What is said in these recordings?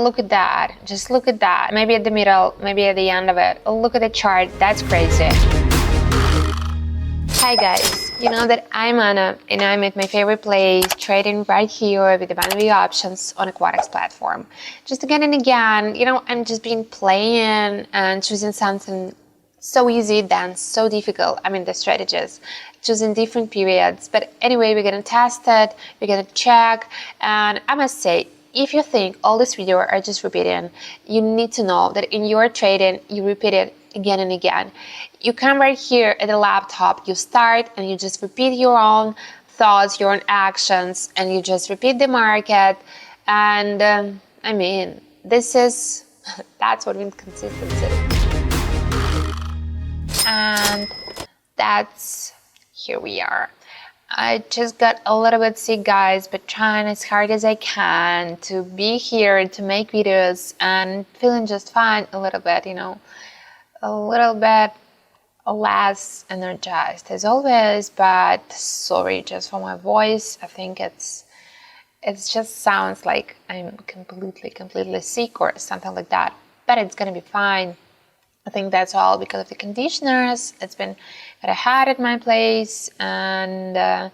look at that. Just look at that. Maybe at the middle, maybe at the end of it. Look at the chart. That's crazy. Hi guys, you know that I'm Anna and I'm at my favorite place trading right here with the binary options on a Quotex platform. Just again and again, you know, I'm just been playing and choosing something so easy then so difficult. I mean the strategies, choosing different periods. But anyway, we're gonna test it, we're gonna check, and I must say, if you think all this video are just repeating, you need to know that in your trading, you repeat it again and again. You come right here at the laptop, you start and you just repeat your own thoughts, your own actions, and you just repeat the market. And I mean, that's what means consistency. And that's, here we are. I just got a little bit sick, guys, but trying as hard as I can to be here, to make videos, and feeling just fine a little bit, you know, a little bit less energized as always, but sorry just for my voice. I think it just sounds like I'm completely sick or something like that, but it's gonna be fine. I think that's all because of the conditioners. It's been that I had at my place, and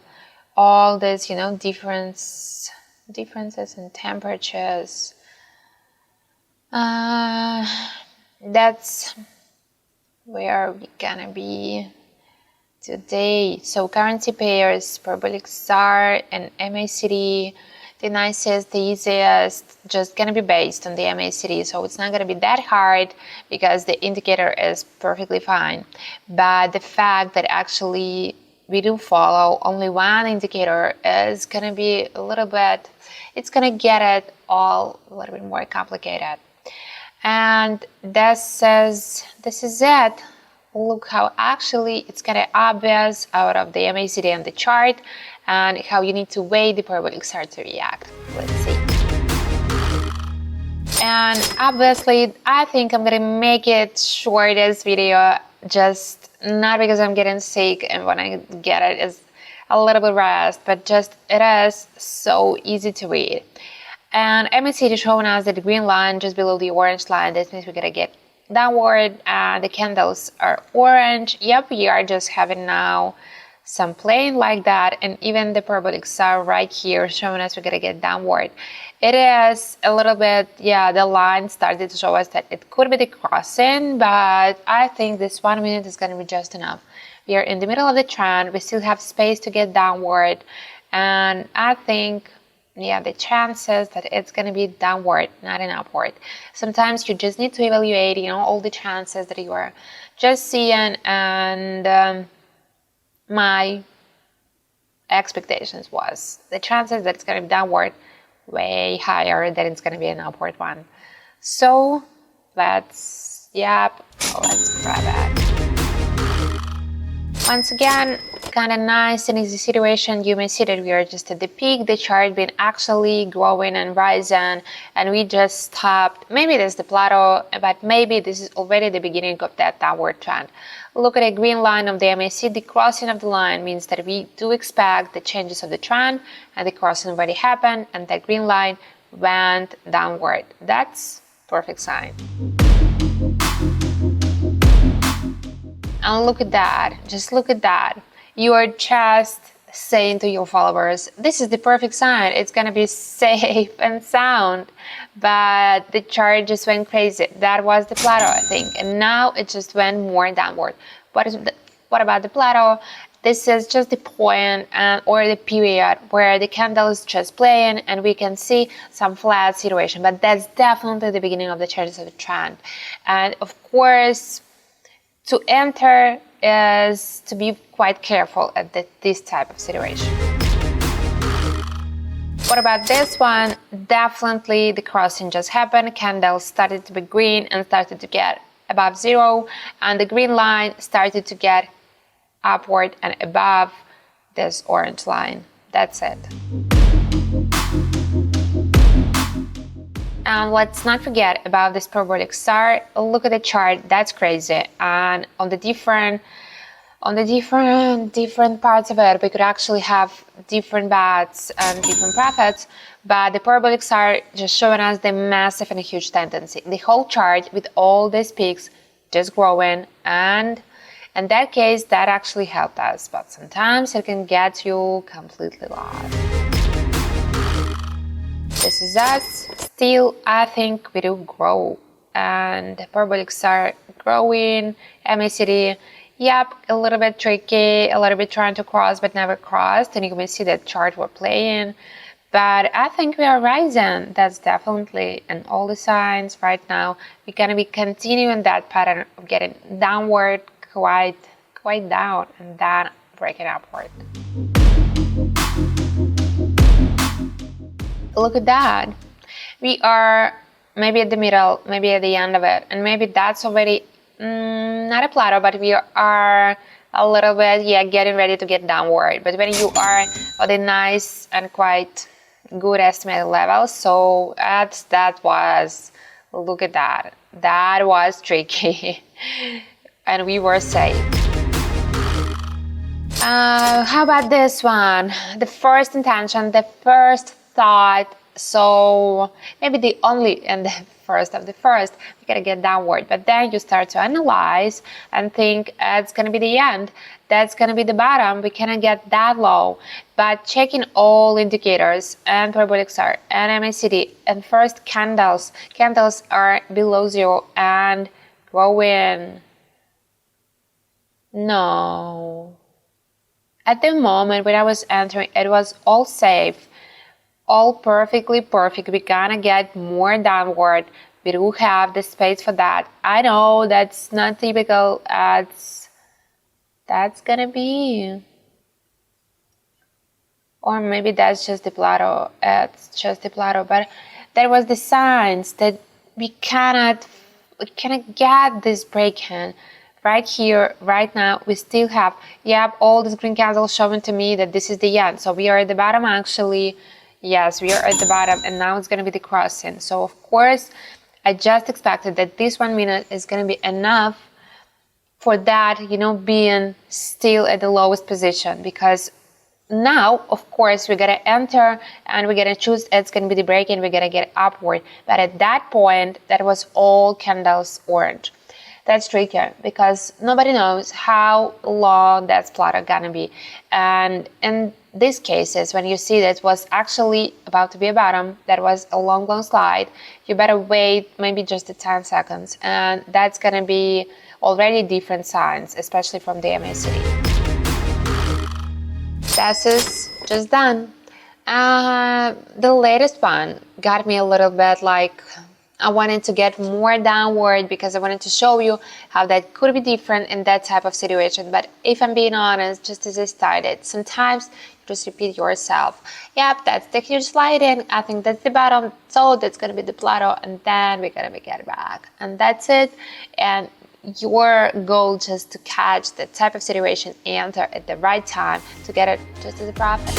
all this, you know, differences in temperatures. That's where we're gonna be today. So currency pairs, Parabolic SAR and MACD. The nicest, the easiest, just gonna be based on the MACD, so it's not gonna be that hard because the indicator is perfectly fine. But the fact that actually we do follow only one indicator is gonna be a little bit, it's gonna get it all a little bit more complicated. And this is it. Look how actually it's kind of obvious out of the MACD and the chart, and how you need to wait the Parabolic SAR to react. Let's see. And obviously, I think I'm gonna make it short, this video, just not because I'm getting sick and when I get it is a little bit rest, but just it is so easy to read. And MACD showing us that the green line just below the orange line. This means we're gonna get downward, and the candles are orange. Yep, we are just having now some playing like that, and even the Parabolic SAR right here showing us we're gonna get downward. It is a little bit, yeah, the line started to show us that it could be the crossing, but I think this 1 minute is gonna be just enough. We are in the middle of the trend, we still have space to get downward, and I think, yeah, the chances that it's going to be downward, not an upward. Sometimes you just need to evaluate, you know, all the chances that you are just seeing, and my expectations was the chances that it's going to be downward way higher than it's going to be an upward one. So let's grab it. Once again, kind of nice and easy situation. You may see that we are just at the peak, the chart been actually growing and rising, and we just stopped. Maybe this is the plateau, but maybe this is already the beginning of that downward trend. Look at the green line of the MACD. The crossing of the line means that we do expect the changes of the trend, and the crossing already happened, and that green line went downward. That's perfect sign. And look at that, just look at that. You are just saying to your followers, this is the perfect sign, it's gonna be safe and sound. But the chart just went crazy. That was the plateau, I think, and now it just went more downward. What about the plateau? This is just the point or the period where the candle is just playing and we can see some flat situation, but that's definitely the beginning of the changes of the trend. And of course, to enter is to be quite careful at this type of situation. What about this one? Definitely the crossing just happened. Candles started to be green and started to get above zero, and the green line started to get upward and above this orange line. That's it. And let's not forget about this Parabolic SAR. Look at the chart, that's crazy. And on the different on the different parts of it, we could actually have different bets and different profits, but the parabolic SAR just showing us the massive and a huge tendency. The whole chart with all these peaks just growing, and in that case, that actually helped us, but sometimes it can get you completely lost. This is us. Still, I think we do grow, and the parabolic SAR growing, MACD, yep, a little bit tricky, a little bit trying to cross but never crossed, and you can see that chart we're playing. But I think we are rising. That's definitely in all the signs right now. We're gonna be continuing that pattern of getting downward, quite down, and then breaking upward. Look at that. We are maybe at the middle, maybe at the end of it, and maybe that's already not a plateau, but we are a little bit, getting ready to get downward. But when you are at a nice and quite good estimated level, so that was, look at that. That was tricky, and we were safe. How about this one? The first intention, the first thought. So maybe the only and the first of the first, we gotta get downward, but then you start to analyze and think it's gonna be the end, that's gonna be the bottom, we cannot get that low. But checking all indicators and parabolic SAR and MACD and first candles are below zero and growing. No, at the moment when I was entering, it was all safe, all perfectly perfect. We're gonna get more downward. We do have the space for that. I know that's not typical. That's gonna be, or maybe that's just the plateau. It's just the plateau. But there was the signs that we cannot get this break-in. Right here, right now, we still have, all these green candles showing to me that this is the end. So we are at the bottom actually. Yes, we are at the bottom, and now it's going to be the crossing. So of course, I just expected that this 1 minute is going to be enough for that, being still at the lowest position, because now, of course, we're going to enter and we're going to choose, it's going to be the break-in, we're going to get upward. But at that point, that was all candles orange. That's tricky because nobody knows how long that plateau gonna be. And in these cases, when you see that it was actually about to be a bottom, that was a long slide, you better wait maybe just the 10 seconds. And that's gonna be already different signs, especially from the MACD. This is just done. The latest one got me a little bit like, I wanted to get more downward because I wanted to show you how that could be different in that type of situation. But if I'm being honest, just as I started, sometimes you just repeat yourself. Yep, that's the huge slide in. I think that's the bottom. So that's going to be the plateau. And then we're going to get back. And that's it. And your goal just to catch that type of situation, enter at the right time to get it just as a profit.